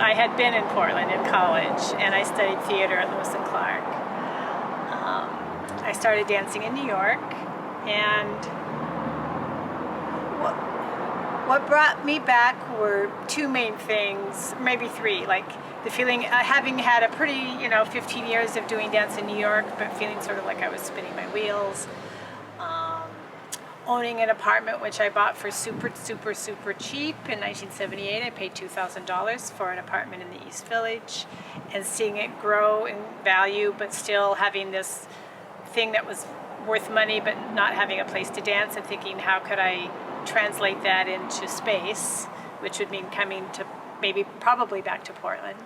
I had been in Portland in college, and I studied theater at Lewis and Clark. I started dancing in New York, and what brought me back were two main things, maybe three. Like the feeling, having had a pretty, 15 years of doing dance in New York, but feeling sort of like I was spinning my wheels. Owning an apartment, which I bought for super, super, super cheap in 1978. I paid $2,000 for an apartment in the East Village, and seeing it grow in value, but still having this thing that was worth money, but not having a place to dance, and thinking, how could I translate that into space, which would mean coming to probably back to Portland.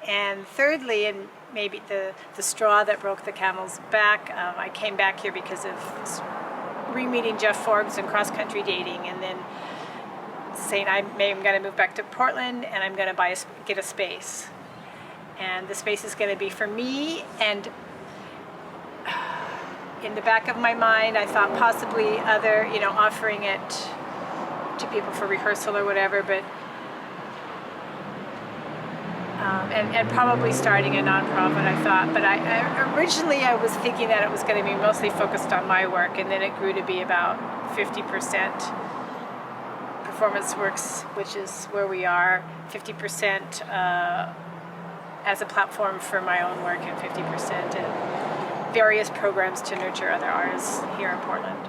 And thirdly, and maybe the straw that broke the camel's back, I came back here because of re-meeting Jeff Forbes and cross-country dating, and then saying I'm going to move back to Portland, and I'm going to get a space. And the space is going to be for me, and in the back of my mind I thought possibly other, offering it to people for rehearsal or whatever, but and probably starting a nonprofit, I thought. But originally I was thinking that it was going to be mostly focused on my work, and then it grew to be about 50% performance works, which is where we are, 50% as a platform for my own work, and 50% in various programs to nurture other artists here in Portland.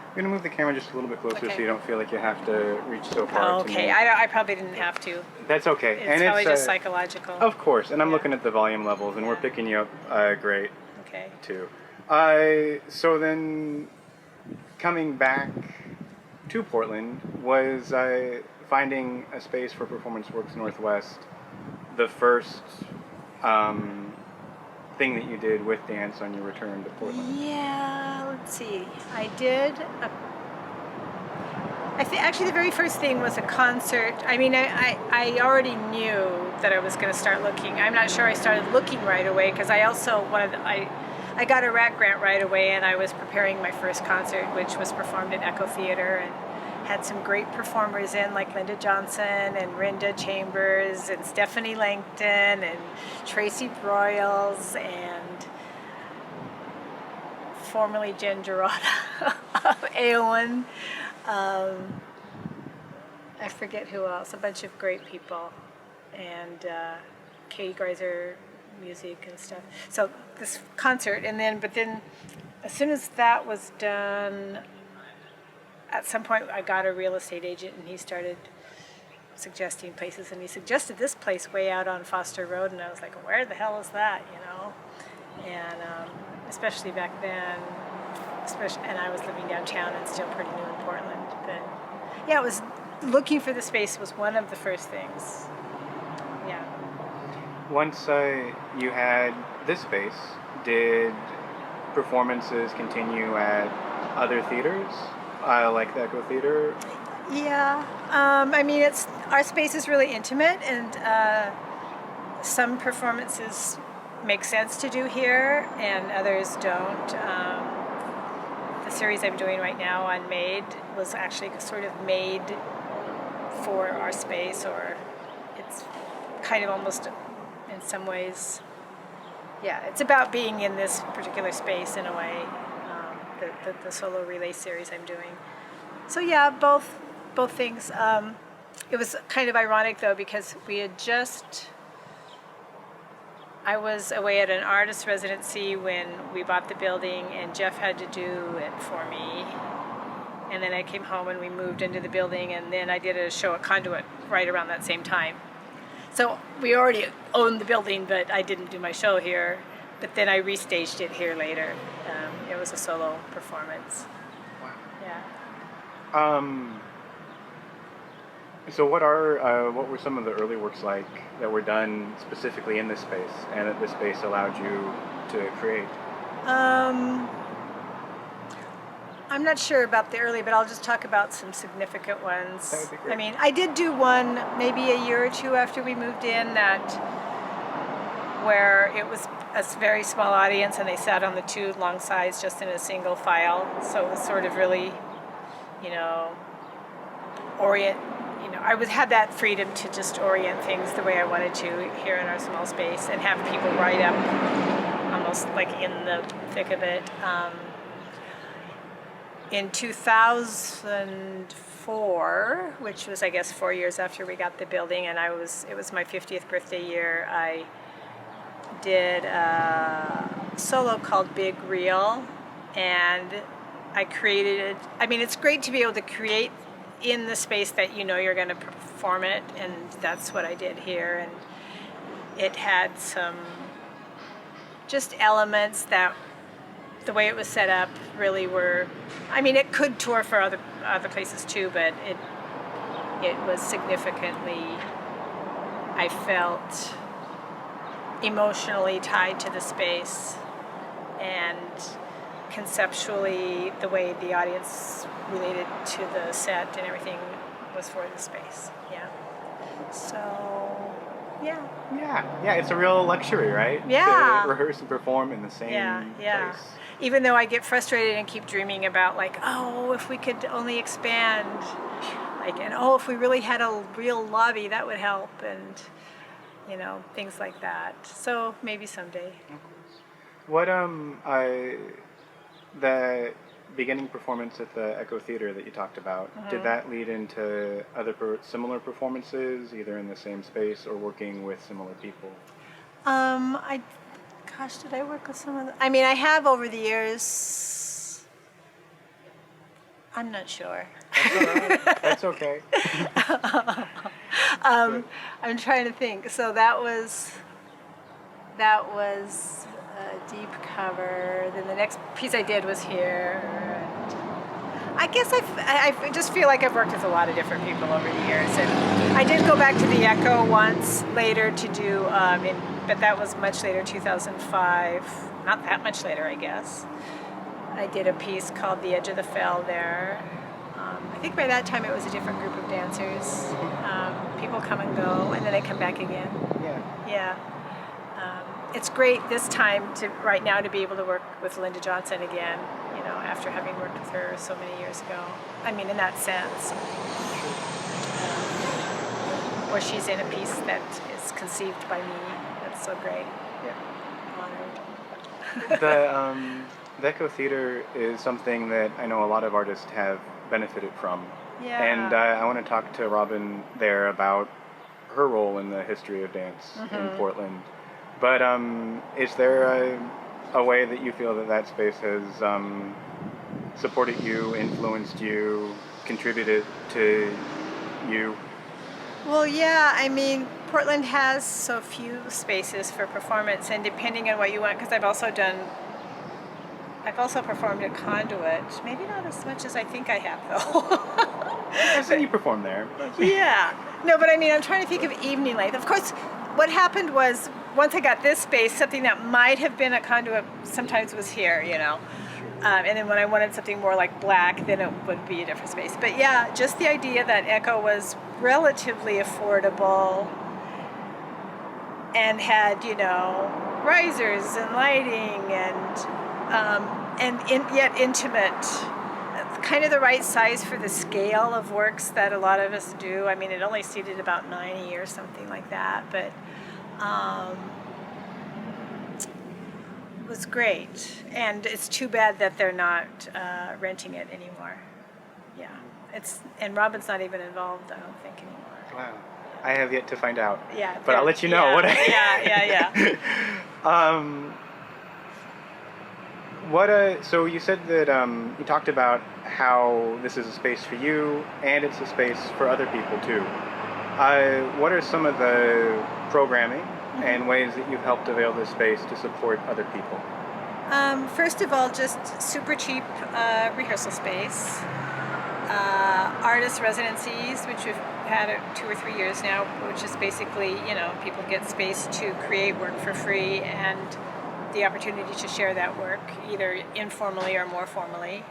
I'm going to move the camera just a little bit closer, so you don't feel like you have to reach so far. Okay, I probably didn't have to. That's okay. It's probably just psychological. Of course, and I'm looking at the volume levels, and we're picking you up great, too. So then, coming back to Portland, was finding a space for Performance Works Northwest the first thing that you did with dance on your return to Portland? Yeah, let's see. I did. Actually, the very first thing was a concert. I mean, I already knew that I was going to start looking. I'm not sure I started looking right away, because I also wanted. I got a RAC grant right away, and I was preparing my first concert, which was performed at Echo Theater, and had some great performers in, like Linda Johnson and Rinda Chambers and Stephanie Langton and Tracy Broyles and formerly Jen Gerada of Aowen. I forget who else, a bunch of great people, and Katie Greiser music and stuff. So this concert, but then as soon as that was done, at some point I got a real estate agent, and he started suggesting places, and he suggested this place way out on Foster Road, and I was like, where the hell is that, And especially back then, and I was living downtown and still pretty new in Portland, but yeah, it was looking for the space was one of the first things. Yeah. Once you had this space, did performances continue at other theaters? Like the Echo Theater? Yeah, I mean, our space is really intimate, and some performances make sense to do here, and others don't. The series I'm doing right now on Made was actually sort of made for our space, or it's kind of almost, in some ways, it's about being in this particular space in a way. The solo relay series I'm doing. So yeah, both things. It was kind of ironic though, because I was away at an artist residency when we bought the building, and Jeff had to do it for me. And then I came home and we moved into the building, and then I did a show at Conduit right around that same time. So we already owned the building, but I didn't do my show here. But then I restaged it here later. It was a solo performance. Wow. Yeah. So what were some of the early works like that were done specifically in this space, and that this space allowed you to create? I'm not sure about the early, but I'll just talk about some significant ones. That would be great. I mean, I did do one maybe a year or two after we moved in, where it was a very small audience, and they sat on the two long sides just in a single file. So it was sort of really, had that freedom to just orient things the way I wanted to here in our small space and have people right up almost like in the thick of it. In 2004, which was I guess 4 years after we got the building, and it was my 50th birthday year, I did a solo called Big Reel, and I created, it's great to be able to create in the space that you're going to perform it, and that's what I did here. And it had some just elements that the way it was set up really were, it could tour for other places too, but it was significantly, I felt, emotionally tied to the space, and conceptually the way the audience related to the set and everything was for the space. Yeah. So, yeah. Yeah, it's a real luxury, right? Yeah. To rehearse and perform in the same place. Even though I get frustrated and keep dreaming about if we could only expand, if we really had a real lobby, that would help, and things like that. So maybe someday. Of course. What the beginning performance at the Echo Theater that you talked about, did that lead into other similar performances, either in the same space or working with similar people? Did I work with some of the... I have over the years. I'm not sure. That's all right. That's okay. I'm trying to think. So that was a deep cover. Then the next piece I did was here. And I guess I just feel like I've worked with a lot of different people over the years. And I did go back to the Echo once later to do, but that was much later, 2005. Not that much later, I guess. I did a piece called The Edge of the Fell there. I think by that time it was a different group of dancers. People come and go, and then they come back again. Yeah. It's great this time right now to be able to work with Linda Johnson again, after having worked with her so many years ago. In that sense. Where she's in a piece that is conceived by me. That's so great. Yeah. I'm honored. The Echo Theater is something that I know a lot of artists have benefited from. Yeah. And I want to talk to Robin there about her role in the history of dance in Portland. But is there a way that you feel that space has supported you, influenced you, contributed to you? Well, yeah, Portland has so few spaces for performance, and depending on what you want, because I've also performed at Conduit. Maybe not as much as I think I have, though. I've seen you perform there. Yeah. No, but I'm trying to think of evening length. Of course, what happened was, once I got this space, something that might have been at Conduit sometimes was here, And then when I wanted something more like black, then it would be a different space. But yeah, just the idea that Echo was relatively affordable and had, risers and lighting and yet intimate, kind of the right size for the scale of works that a lot of us do. It only seated about 90 or something like that, but it was great. And it's too bad that they're not renting it anymore. Yeah, and Robin's not even involved, I don't think, anymore. Wow. I have yet to find out. Yeah. But I'll let you know. Yeah. So you said that you talked about how this is a space for you and it's a space for other people too. What are some of the programming and ways that you've helped avail this space to support other people? First of all, just super cheap rehearsal space. Artist residencies, which we've had 2 or 3 years now, which is basically, people get space to create work for free and the opportunity to share that work, either informally or more formally.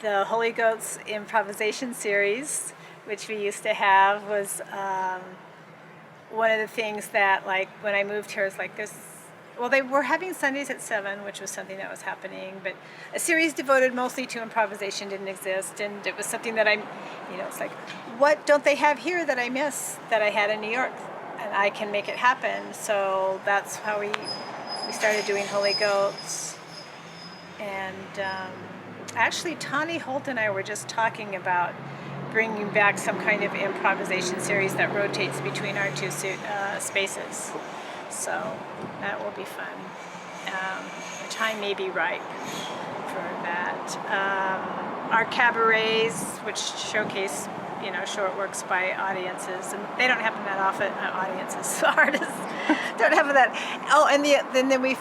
The Holy Goats improvisation series, which we used to have, was one of the things that, when I moved here, I was like, well, they were having Sundays at 7, which was something that was happening, but a series devoted mostly to improvisation didn't exist, and it was something that it's like, what don't they have here that I miss that I had in New York? And I can make it happen. So that's how we started doing Holy Goats. And actually, Tawny Holt and I were just talking about bringing back some kind of improvisation series that rotates between our two spaces. So that will be fun. The time may be right for that. Our cabarets, which showcase short works by audiences, and they don't happen that often. Audiences, artists don't happen that. Oh, and then we,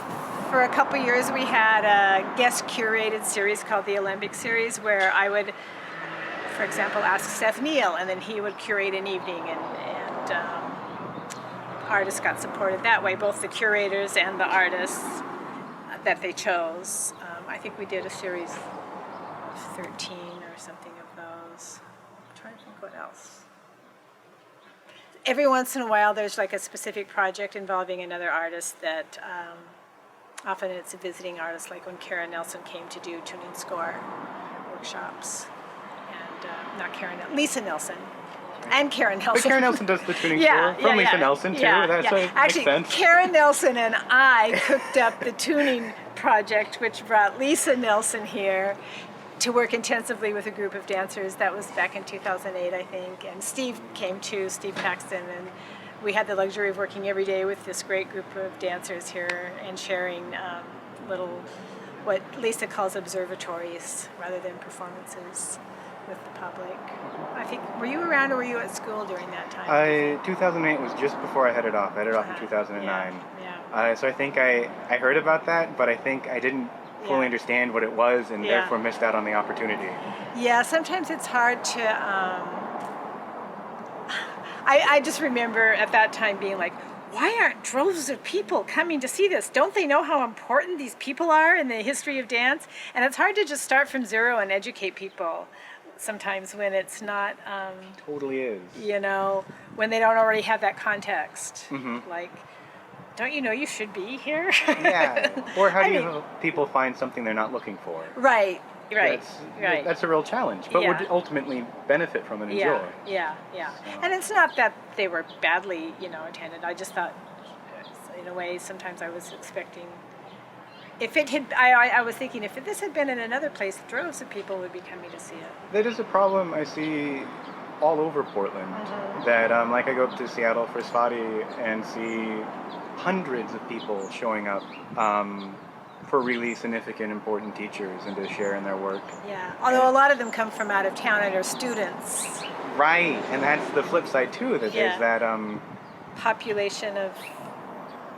for a couple years, we had a guest curated series called the Olympic series, where I would, for example, ask Seth Neal, and then he would curate an evening, and artists got supported that way, both the curators and the artists that they chose. I think we did a series of 13 or something of those. I'm trying to think what else. Every once in a while there's like a specific project involving another artist that often it's a visiting artist, like when Kara Nelson came to do tuning score workshops. And Lisa Nelson. And Karen Nelson. But Karen Nelson does the tuning score from Lisa Nelson too. Actually, makes sense. Karen Nelson and I cooked up the tuning project, which brought Lisa Nelson here to work intensively with a group of dancers. That was back in 2008, I think. And Steve came too, Steve Paxton, and we had the luxury of working every day with this great group of dancers here and sharing little, what Lisa calls observatories rather than performances with the public. I think, were you around or were you at school during that time? 2008 was just before I headed off. I headed off in 2009. So I think I heard about that, but I think I didn't fully understand what it was and therefore missed out on the opportunity. Yeah, sometimes it's hard to... I just remember at that time being like, why aren't droves of people coming to see this? Don't they know how important these people are in the history of dance? And it's hard to just start from zero and educate people sometimes when it's not... Totally is. When they don't already have that context. Mm-hmm. Like, don't you know you should be here? Yeah. Or how do you help people find something they're not looking for? Right. That's a real challenge, but would ultimately benefit from and enjoy. Yeah. So. And it's not that they were badly, attended. I just thought, in a way, sometimes I was expecting... If it had, I was thinking, if this had been in another place, droves of people would be coming to see it. That is a problem I see all over Portland. Mm-hmm. That, like, I go up to Seattle for Spotty and see hundreds of people showing up for really significant, important teachers and to share in their work. Yeah, although a lot of them come from out of town and are students. Right, and that's the flip side too, that there's that... population of...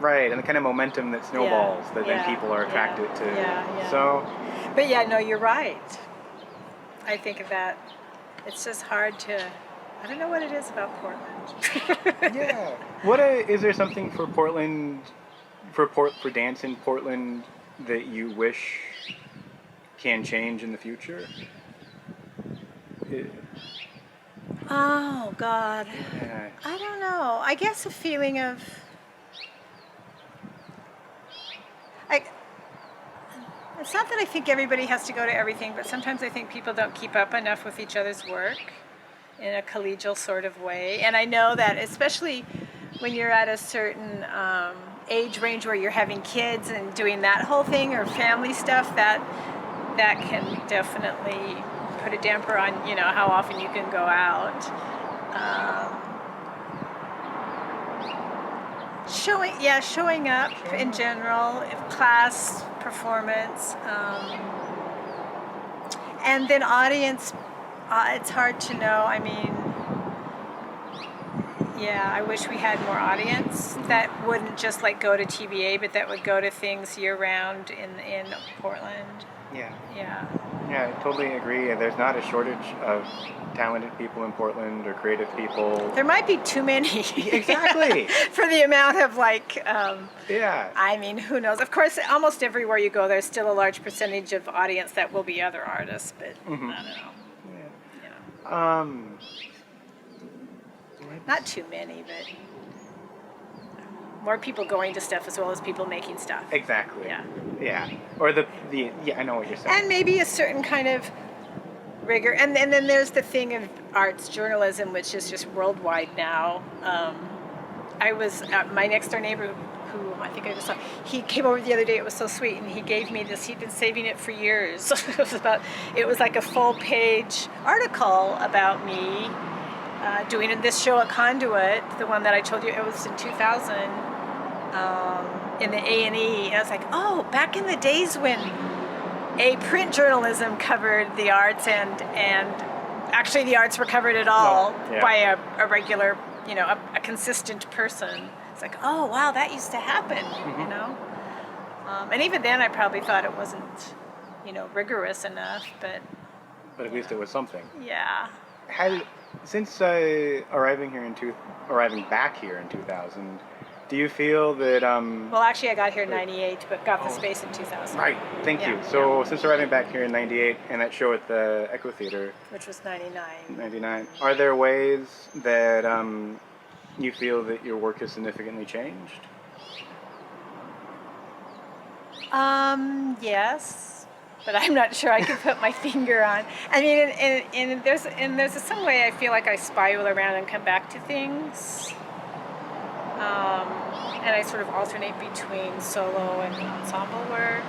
Right, and the kind of momentum that snowballs that then people are attracted to. Yeah. So... But no, you're right. I think of that. It's just hard to... I don't know what it is about Portland. Is there something for Portland, for dance in Portland that you wish can change in the future? Oh, God. Yeah. I don't know. I guess a feeling of... It's not that I think everybody has to go to everything, but sometimes I think people don't keep up enough with each other's work in a collegial sort of way. And I know that especially when you're at a certain age range where you're having kids and doing that whole thing or family stuff, that can definitely put a damper on, how often you can go out. Showing up in general, class, performance, and then audience, it's hard to know. I mean, I wish we had more audience that wouldn't just go to TBA, but that would go to things year round in Portland. Yeah, I totally agree. There's not a shortage of talented people in Portland or creative people. There might be too many. Exactly. For the amount of I mean, who knows? Of course, almost everywhere you go, there's still a large percentage of audience that will be other artists, but I don't know. Not too many, but more people going to stuff as well as people making stuff. Exactly. Yeah. Yeah. Or the yeah, I know what you're saying. And maybe a certain kind of rigor. And then there's the thing of arts journalism, which is just worldwide now. I was my next door neighbor, who I think I just saw, he came over the other day. It was so sweet, and he gave me this. He'd been saving it for years. It was like a full page article about me doing this show at Conduit, the one that I told you. It was in 2000 in the A&E. And I was like, oh, back in the days when print journalism covered the arts, and actually the arts were covered at all by a regular, a consistent person. It's like, oh wow, that used to happen, and even then I probably thought it wasn't, rigorous enough, but at least it was something. Yeah. Since arriving back here in 2000, do you feel that Well, actually, I got here in '98, but got the space in 2000. Right. Thank you. So since arriving back here in '98 and that show at the Echo Theater, which was '99, are there ways that you feel that your work has significantly changed? Yes, but I'm not sure I can put my finger on. I mean, and there's some way I feel like I spiral around and come back to things. And I sort of alternate between solo and ensemble work.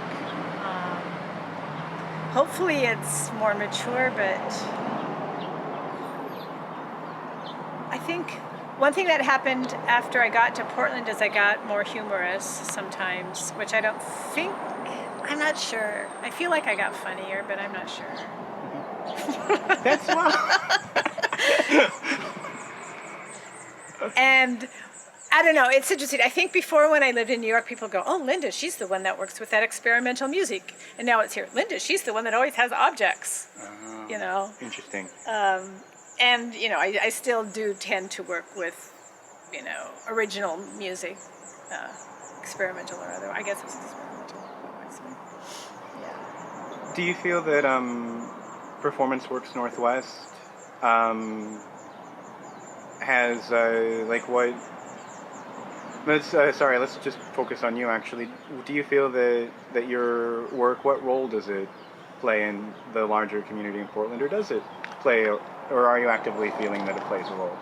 Hopefully it's more mature, but I think one thing that happened after I got to Portland is I got more humorous sometimes, which I'm not sure. I feel like I got funnier, but I'm not sure. That's why. And I don't know, it's interesting. I think before, when I lived in New York, people go, oh, Linda, she's the one that works with that experimental music. And now it's here, Linda, she's the one that always has objects, Interesting. And, I still do tend to work with, original music, experimental or other. I guess it's experimental. Yeah. Do you feel that Performance Works Northwest has, what... Let's just focus on you, actually. Do you feel that your work, what role does it play in the larger community in Portland, or does it play, or are you actively feeling that it plays a role?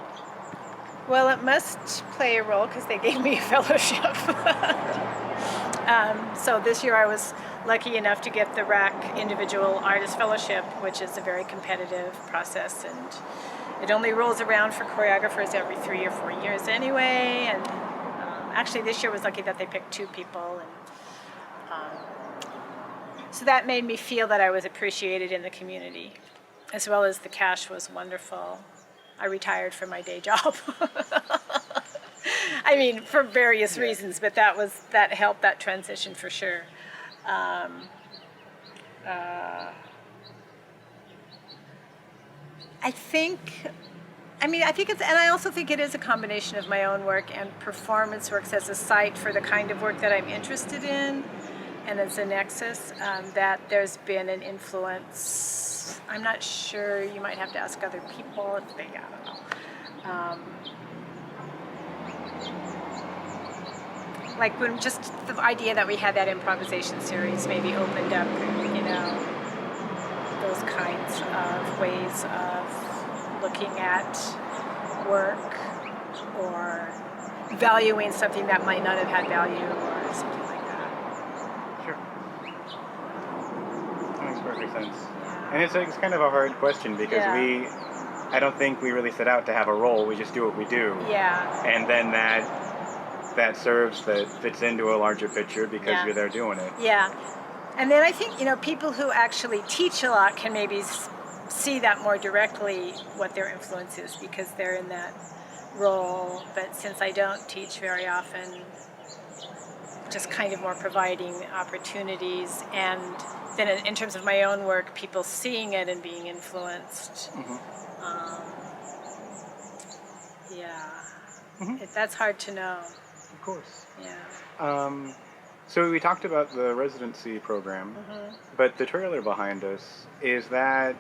Well, it must play a role because they gave me a fellowship. So this year I was lucky enough to get the RAC Individual Artist Fellowship, which is a very competitive process, and it only rolls around for choreographers every 3 or 4 years anyway, and actually this year was lucky that they picked 2 people, and so that made me feel that I was appreciated in the community, as well as the cash was wonderful. I retired from my day job. I mean, for various reasons, but that helped that transition for sure. I think it's, and I also think it is a combination of my own work and Performance Works as a site for the kind of work that I'm interested in, and as a nexus, that there's been an influence. I'm not sure, you might have to ask other people if they, I don't know. Like when just the idea that we had that improvisation series maybe opened up, those kinds of ways of looking at work or valuing something that might not have had value or something like that. Sure. That makes perfect sense. Yeah. And it's kind of a hard question because I don't think we really set out to have a role, we just do what we do. Yeah. And then that fits into a larger picture because you're there doing it. Yeah. And then I think, people who actually teach a lot can maybe see that more directly, what their influence is, because they're in that role. But since I don't teach very often, just kind of more providing opportunities, and then in terms of my own work, people seeing it and being influenced. Mm-hmm. That's hard to know. Of course. Yeah. So we talked about the residency program, but the trailer behind us, is that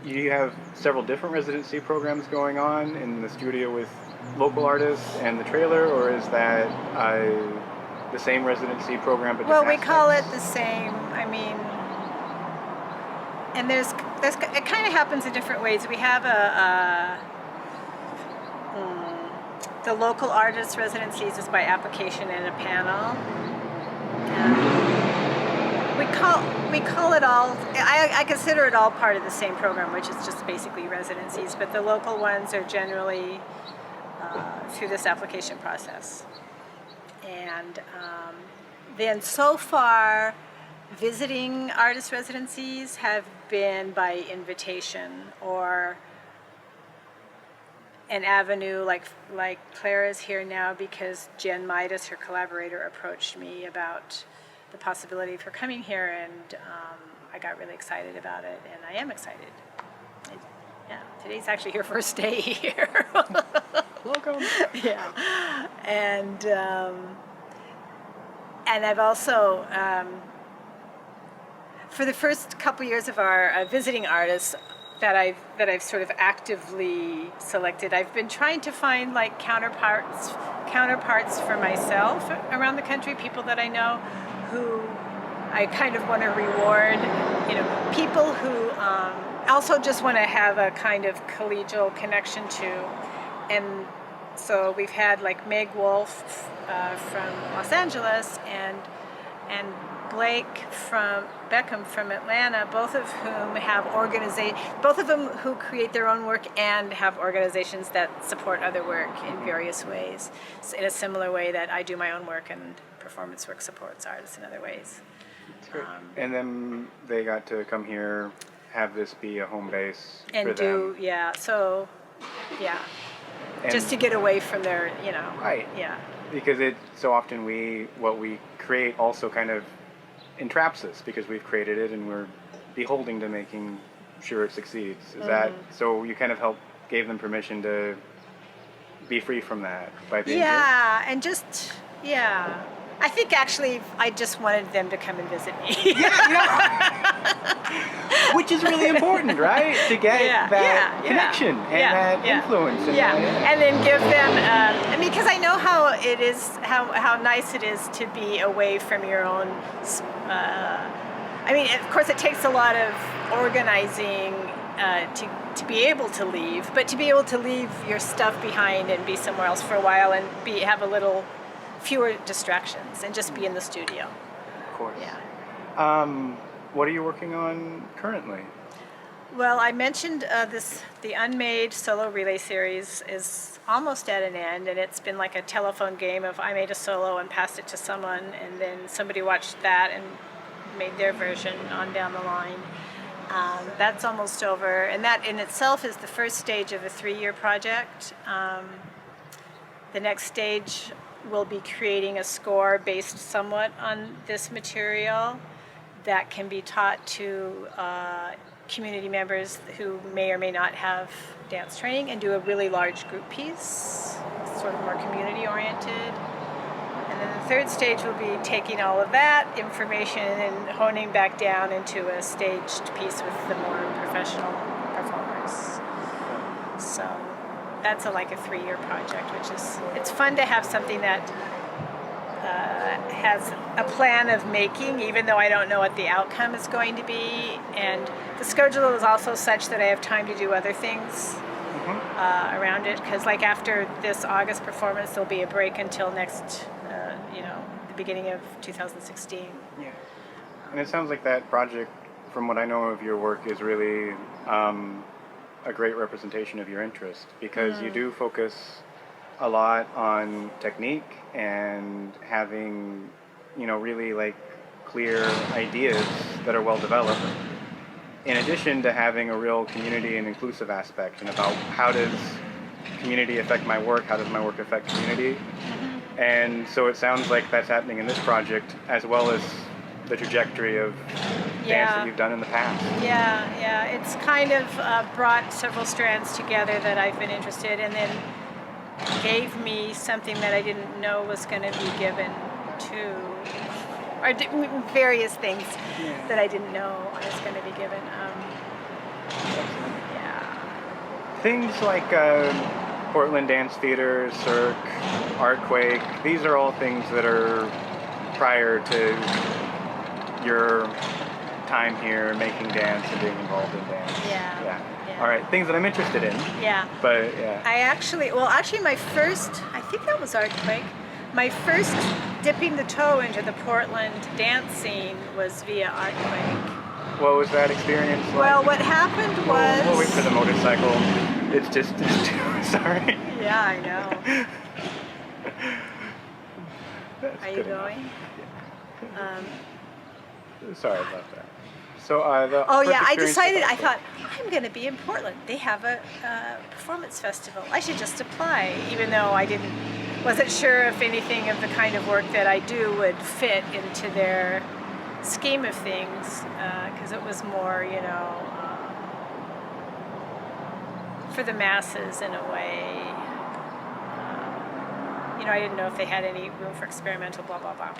you have several different residency programs going on in the studio with local artists and the trailer, or is that the same residency program but Well, different we call it aspects? the same. I mean, and there's it kind of happens in different ways. We have the local artist residencies is by application and a panel. We call it all. I consider it all part of the same program, which is just basically residencies. But the local ones are generally through this application process. And then so far, visiting artist residencies have been by invitation or an avenue like Clara's here now because Jen Midas, her collaborator, approached me about the possibility of her coming here, and I got really excited about it, and I am excited. Yeah, today's actually her first day here. Welcome. Yeah, and I've also for the first couple years of our visiting artists that I've sort of actively selected, I've been trying to find like counterparts for myself around the country, people that I know who I kind of want to reward, people who also just want to have a kind of collegial connection to. And so we've had like Meg Wolf from Los Angeles and Blake Beckham from Atlanta, both of whom have both of them who create their own work and have organizations that support other work in various ways, so in a similar way that I do my own work and performance work supports artists in other ways. That's great. And then they got to come here, have this be a home base and for them. And just to get away from their, Right. Yeah. Because so often what we create also kind of entraps us because we've created it and we're beholding to making sure it succeeds. Is that so? You kind of gave them permission to be free from that by being here? And just I think actually I just wanted them to come and visit me. Which is really important, right? To get that connection and that influence. And and then give them, because I know how it is, how nice it is to be away from your own. Of course, it takes a lot of organizing to be able to leave, but to be able to leave your stuff behind and be somewhere else for a while and have a little fewer distractions and just be in the studio. Of course. Yeah. What are you working on currently? Well, I mentioned the Unmade solo relay series is almost at an end, and it's been like a telephone game of I made a solo and passed it to someone, and then somebody watched that and made their version on down the line. That's almost over, and that in itself is the first stage of a 3-year project. The next stage will be creating a score based somewhat on this material that can be taught to community members who may or may not have dance training, and do a really large group piece, sort of more community oriented. And then the third stage will be taking all of that information and honing back down into a staged piece with the more professional performers. So that's like a 3-year project, it's fun to have something that has a plan of making, even though I don't know what the outcome is going to be. And the schedule is also such that I have time to do other things around it, because like after this August performance, there'll be a break until next, the beginning of 2016. Yeah. And it sounds like that project, from what I know of your work, is really a great representation of your interest, because you do focus a lot on technique and having, really like clear ideas that are well developed, in addition to having a real community and inclusive aspect, and about how does community affect my work, how does my work affect community. And so it sounds like that's happening in this project, as well as the trajectory of dance that you've done in the past. Yeah, it's kind of brought several strands together that I've been interested in, and then gave me something that I didn't know was going to be given to, or various things that I didn't know I was going to be given. Yeah. Things like Portland Dance Theater, Cirque, Artquake, these are all things that are prior to your time here making dance and being involved in dance. Yeah. All right, things that I'm interested in. Yeah. But yeah. Actually, my first, I think that was Artquake. My first dipping the toe into the Portland dance scene was via Artquake. What was that experience like? Well, what happened was... We'll wait for the motorcycle. It's just sorry. Yeah, I know. Are you good enough. going? Sorry about that. So I thought, I'm going to be in Portland. They have a performance festival. I should just apply, even though I wasn't sure if anything of the kind of work that I do would fit into their scheme of things, because it was more, for the masses in a way. I didn't know if they had any room for experimental, blah, blah, blah.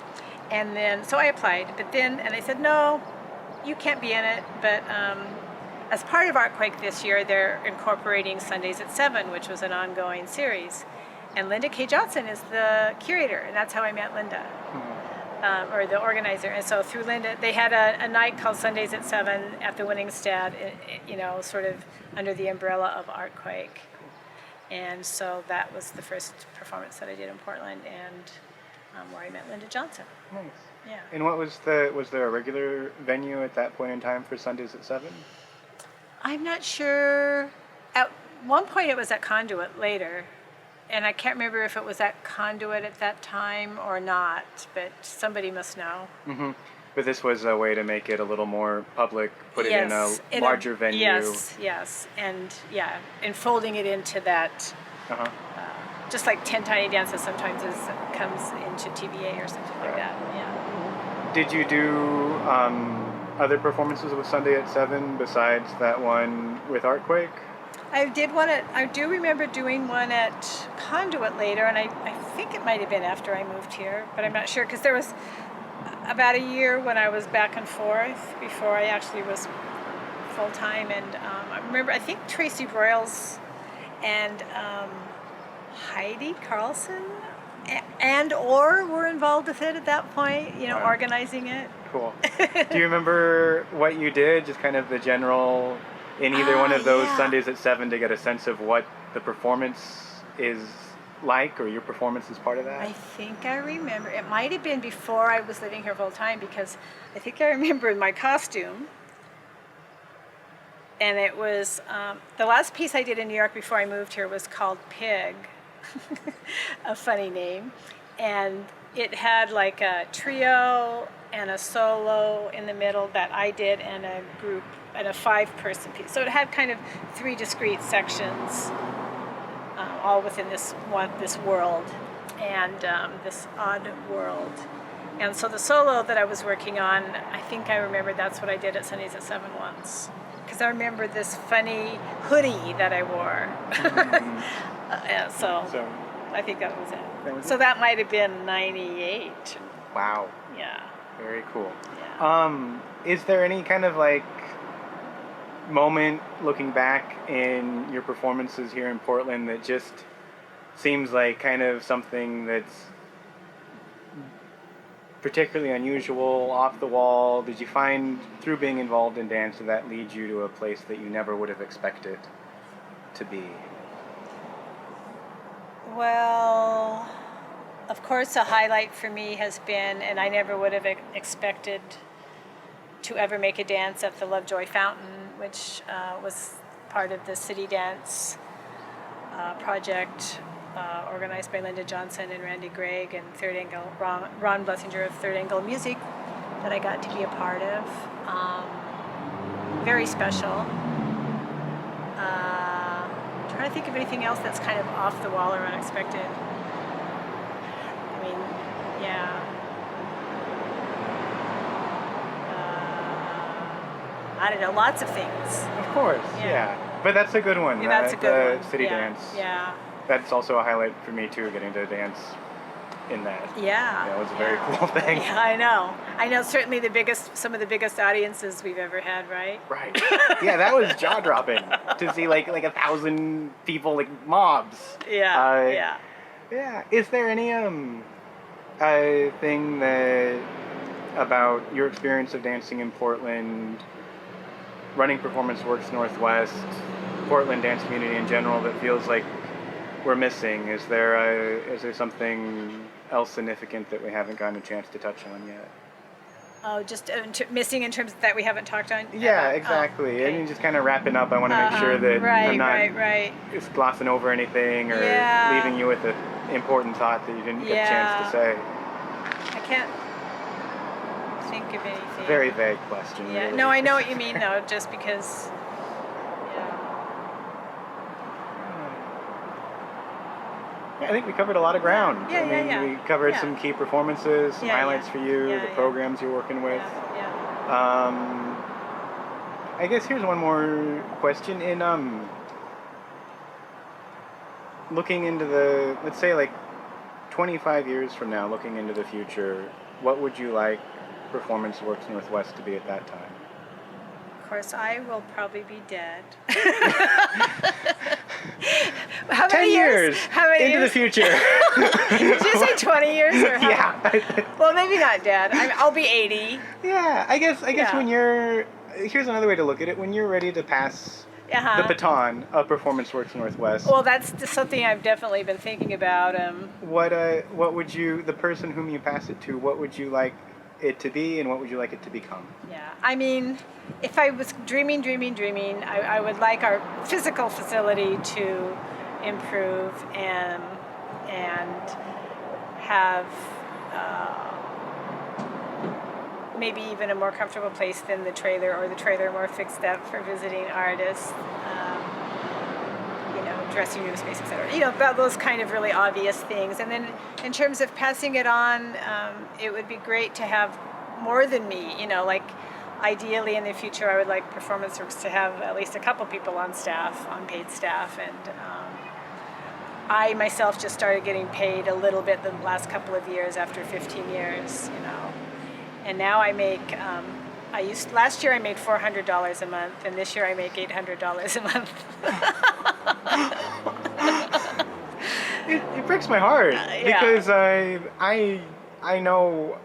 And then, so I applied, and they said, no, you can't be in it, but as part of Artquake this year, they're incorporating Sundays at 7, which was an ongoing series. And Linda K. Johnson is the curator, and that's how I met Linda, or the organizer. And so through Linda, they had a night called Sundays at 7 at the Winningstad, sort of under the umbrella of Artquake. And so that was the first performance that I did in Portland, and where I met Linda Johnson. Nice. Yeah. And was there a regular venue at that point in time for Sundays at 7? I'm not sure. At one point it was at Conduit later, and I can't remember if it was at Conduit at that time or not, but somebody must know. Mm-hmm. But this was a way to make it a little more public, put it in a larger venue. Yes, and folding it into that, just like 10 Tiny Dances sometimes comes into TBA or something like that. Yeah. Did you do other performances with Sunday at 7 besides that one with Artquake? I do remember doing one at Conduit later, and I think it might have been after I moved here, but I'm not sure, because there was about a year when I was back and forth before I actually was full-time, and I remember, I think Tracy Broyles and Heidi Carlson or were involved with it at that point, Wow. Organizing it. Cool. Do you remember what you did, just kind of the general, in either one of those Sundays at 7, to get a sense of what the performance is like, or your performance is part of that? I think I remember. It might have been before I was living here full time, because I think I remember my costume. And it was, the last piece I did in New York before I moved here was called Pig, a funny name. And it had like a trio and a solo in the middle that I did, and a group, and a 5-person piece. So it had kind of 3 discrete sections, all within this world, and this odd world. And so the solo that I was working on, I think I remember that's what I did at Sundays at 7 once. Because I remember this funny hoodie that I wore. Mm-hmm. So I think that was it. So that might have been 98. Wow. Yeah. Very cool. Yeah. Is there any kind of like moment looking back in your performances here in Portland that just seems like kind of something that's particularly unusual, off the wall? Did you find, through being involved in dance, did that lead you to a place that you never would have expected to be? Well, of course, a highlight for me has been, and I never would have expected to ever make a dance at the Lovejoy Fountain, which was part of the City Dance project organized by Linda Johnson and Randy Gregg and Third Angle, Ron Blessinger of Third Angle Music, that I got to be a part of. Very special. I'm trying to think of anything else that's kind of off the wall or unexpected. I mean, yeah. I don't know, lots of things. Of course, yeah. But that's a good one. Yeah, that's a good one. City yeah. Dance. Yeah. That's also a highlight for me too, getting to dance in that. Yeah. It was a very cool thing. Yeah, I know. Certainly some of the biggest audiences we've ever had, right? Right. Yeah, that was jaw dropping to see like 1,000 people, like mobs. Yeah. Yeah. Is there any thing that about your experience of dancing in Portland, running Performance Works Northwest, Portland dance community in general, that feels like we're missing? Is there something else significant that we haven't gotten a chance to touch on yet? Oh, just missing in terms that we haven't talked on? Yeah, exactly. Okay. And just kind of wrapping up, I want to make sure that I'm not just glossing over anything or leaving you with an important thought that you didn't get a chance to say. I can't think of anything. Very vague question. Yeah. Really. No, I know what you mean, though, just because... I think we covered a lot of ground. We covered some key performances, some highlights for you, the programs you're working with. I guess here's one more question. In looking into the, let's say like 25 years from now, looking into the future, what would you like Performance Works Northwest to be at that time? Of course, I will probably be dead. How many 10 years? How many into years? the future. Did you say 20 years? Or how? Yeah. Well, maybe not dead. I'll be 80. Yeah, I guess when you're... Here's another way to look at it. When you're ready to pass the baton of Performance Works Northwest... Well, that's something I've definitely been thinking about. What would you... The person whom you pass it to, what would you like it to be, and what would you like it to become? Yeah, I mean, if I was dreaming, I would like our physical facility to improve and have maybe even a more comfortable place than the trailer, or the trailer more fixed up for visiting artists. Dressing room space, etc. About those kind of really obvious things. And then in terms of passing it on, it would be great to have more than me. Like ideally in the future, I would like Performance Works to have at least a couple people on staff, on paid staff. And I myself just started getting paid a little bit the last couple of years after 15 years, And now I make, last year I made $400 a month, and this year I make $800 a month. It breaks my heart because I know,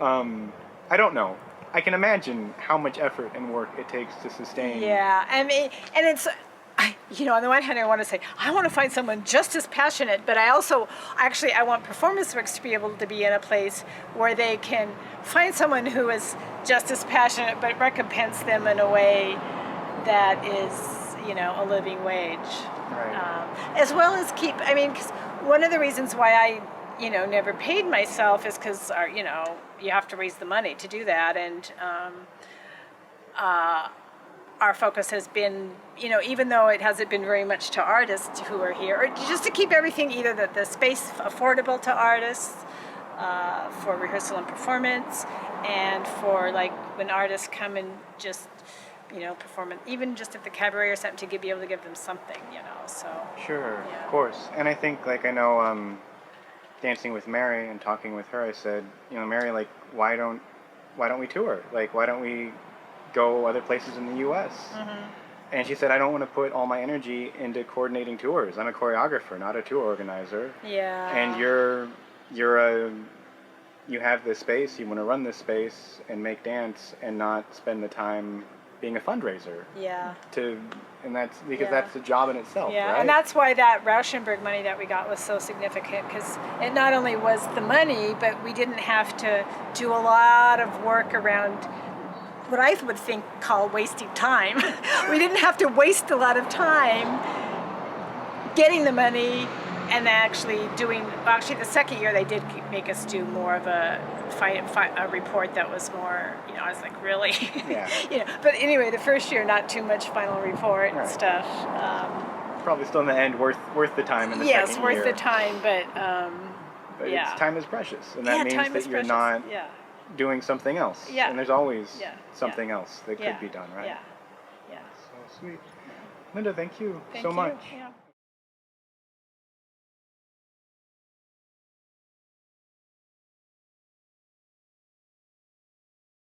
I don't know. I can imagine how much effort and work it takes to sustain. Yeah, and it's, on the one hand, I want to say, I want to find someone just as passionate, but I also, I want Performance Works to be able to be in a place where they can find someone who is just as passionate, but recompense them in a way that is, a living wage. Right. As well as because one of the reasons why I, never paid myself is because, you have to raise the money to do that, and our focus has been, even though it hasn't been very much to artists who are here, or just to keep everything, either the space affordable to artists for rehearsal and performance, and for when artists come and just, perform, even just at the cabaret or something, to be able to give them something, so. Sure, of course. And I think, I know, dancing with Mary and talking with her, I said, Mary, why don't we tour? Why don't we go other places in the U.S.? Mm-hmm. And she said, I don't want to put all my energy into coordinating tours. I'm a choreographer, not a tour organizer. Yeah. And you have this space, you want to run this space and make dance and not spend the time being a fundraiser. Yeah. And that's because that's the job in itself, right? And that's why that Rauschenberg money that we got was so significant, because it not only was the money, but we didn't have to do a lot of work around what I would call wasting time. We didn't have to waste a lot of time getting the money and actually the second year they did make us do more of a report that was more, I was like, really? Yeah. But anyway, the first year, not too much final report and stuff. Probably still in the end worth the time in the second year. Yes, worth the time, but time is precious, and that means that you're not doing something else. Yeah. And there's always something else that could be done, right? Yeah. So sweet. Linda, thank you so much. Yeah.